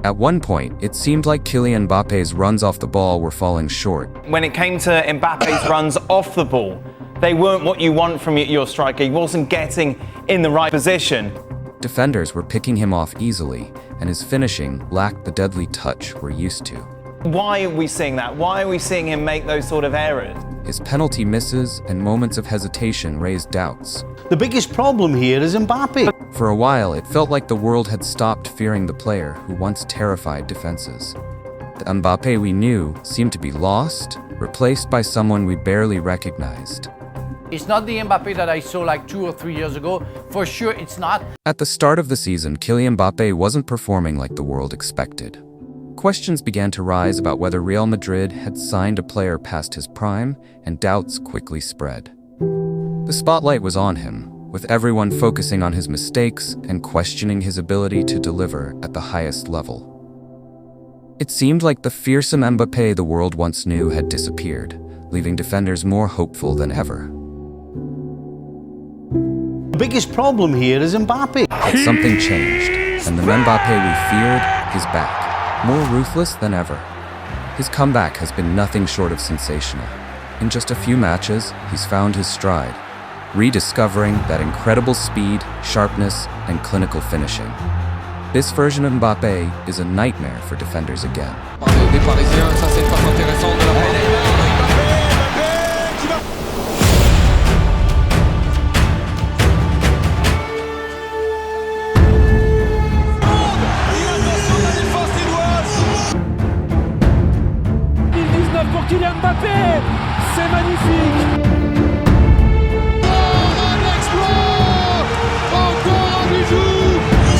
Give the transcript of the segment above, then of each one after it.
At one point, it seemed like Kylian Mbappe's runs off the ball were falling short. When it came to Mbappe's runs off the ball, they weren't what you want from your striker. He wasn't getting in the right position. Defenders were picking him off easily, and his finishing lacked the deadly touch we're used to. Why are we seeing that? Why are we seeing him make those sort of errors? His penalty misses and moments of hesitation raised doubts. The biggest problem here is Mbappé. For a while, it felt like the world had stopped fearing the player who once terrified defenses. The Mbappé we knew seemed to be lost, replaced by someone we barely recognized. It's not the Mbappé that I saw like 2 or 3 years ago. For sure, it's not. At the start of the season, Kylian Mbappé wasn't performing like the world expected. Questions began to rise about whether Real Madrid had signed a player past his prime, and doubts quickly spread. The spotlight was on him, with everyone focusing on his mistakes and questioning his ability to deliver at the highest level. It seemed like the fearsome Mbappé the world once knew had disappeared, leaving defenders more hopeful than ever. The biggest problem here is Mbappé. But something changed, and the Mbappé we feared is back, more ruthless than ever. His comeback has been nothing short of sensational. In just a few matches, he's found his stride, rediscovering that incredible speed, sharpness, and clinical finishing. This version of Mbappé is a nightmare for defenders again. Pour Kylian Mbappé, c'est magnifique. Un exploit, encore un bijou,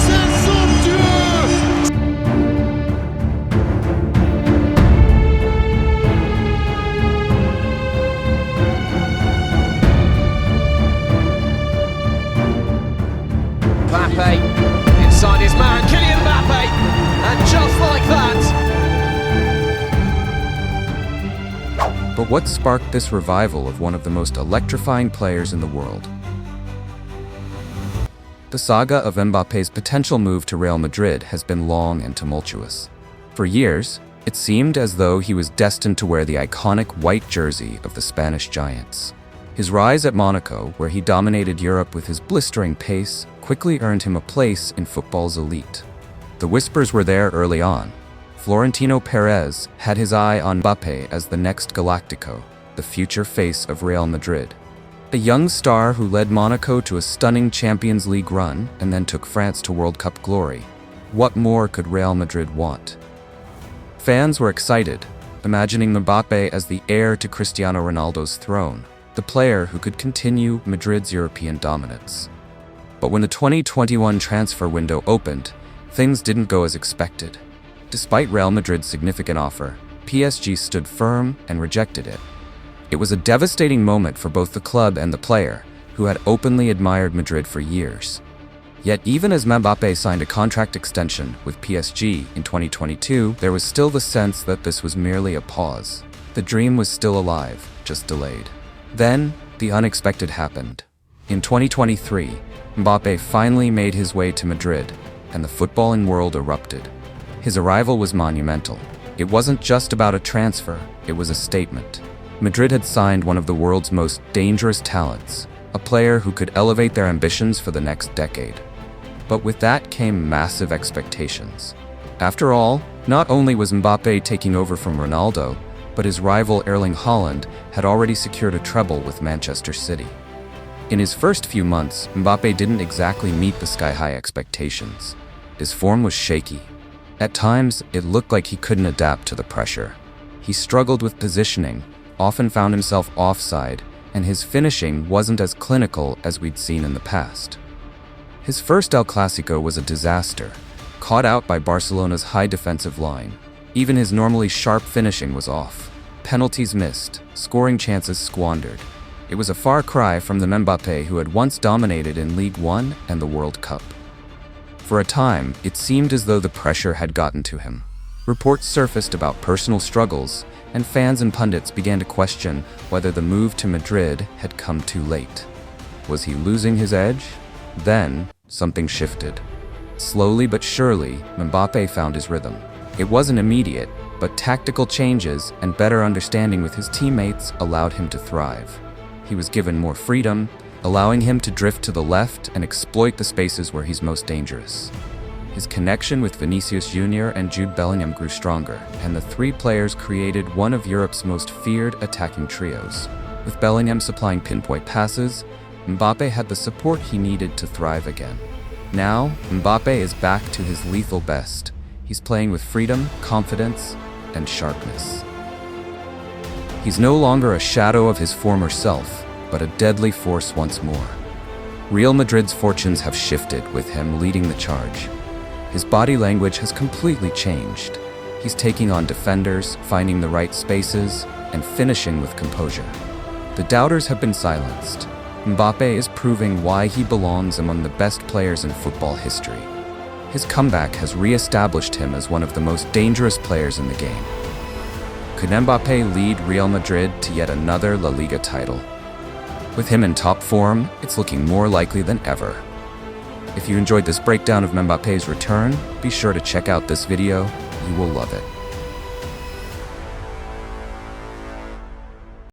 c'est somptueux. Mbappé inside his man, Kylian Mbappé, and just like that. But what sparked this revival of one of the most electrifying players in the world? The saga of Mbappe's potential move to Real Madrid has been long and tumultuous. For years, it seemed as though he was destined to wear the iconic white jersey of the Spanish giants. His rise at Monaco, where he dominated Europe with his blistering pace, quickly earned him a place in football's elite. The whispers were there early on. Florentino Perez had his eye on Mbappé as the next Galactico, the future face of Real Madrid. A young star who led Monaco to a stunning Champions League run and then took France to World Cup glory. What more could Real Madrid want? Fans were excited, imagining Mbappé as the heir to Cristiano Ronaldo's throne, the player who could continue Madrid's European dominance. But when the 2021 transfer window opened, things didn't go as expected. Despite Real Madrid's significant offer, PSG stood firm and rejected it. It was a devastating moment for both the club and the player, who had openly admired Madrid for years. Yet even as Mbappé signed a contract extension with PSG in 2022, there was still the sense that this was merely a pause. The dream was still alive, just delayed. Then, the unexpected happened. In 2023, Mbappé finally made his way to Madrid, and the footballing world erupted. His arrival was monumental. It wasn't just about a transfer, it was a statement. Madrid had signed one of the world's most dangerous talents, a player who could elevate their ambitions for the next decade. But with that came massive expectations. After all, not only was Mbappé taking over from Ronaldo, but his rival Erling Haaland had already secured a treble with Manchester City. In his first few months, Mbappé didn't exactly meet the sky-high expectations. His form was shaky. At times, it looked like he couldn't adapt to the pressure. He struggled with positioning, often found himself offside, and his finishing wasn't as clinical as we'd seen in the past. His first El Clasico was a disaster, caught out by Barcelona's high defensive line. Even his normally sharp finishing was off. Penalties missed, scoring chances squandered. It was a far cry from the Mbappé who had once dominated in Ligue 1 and the World Cup. For a time, it seemed as though the pressure had gotten to him. Reports surfaced about personal struggles, and fans and pundits began to question whether the move to Madrid had come too late. Was he losing his edge? Then, something shifted. Slowly but surely, Mbappé found his rhythm. It wasn't immediate, but tactical changes and better understanding with his teammates allowed him to thrive. He was given more freedom, allowing him to drift to the left and exploit the spaces where he's most dangerous. His connection with Vinicius Jr. and Jude Bellingham grew stronger, and the three players created one of Europe's most feared attacking trios. With Bellingham supplying pinpoint passes, Mbappé had the support he needed to thrive again. Now, Mbappé is back to his lethal best. He's playing with freedom, confidence, and sharpness. He's no longer a shadow of his former self, but a deadly force once more. Real Madrid's fortunes have shifted, with him leading the charge. His body language has completely changed. He's taking on defenders, finding the right spaces, and finishing with composure. The doubters have been silenced. Mbappé is proving why he belongs among the best players in football history. His comeback has re-established him as one of the most dangerous players in the game. Could Mbappé lead Real Madrid to yet another La Liga title? With him in top form, it's looking more likely than ever. If you enjoyed this breakdown of Mbappé's return, be sure to check out this video. You will love it.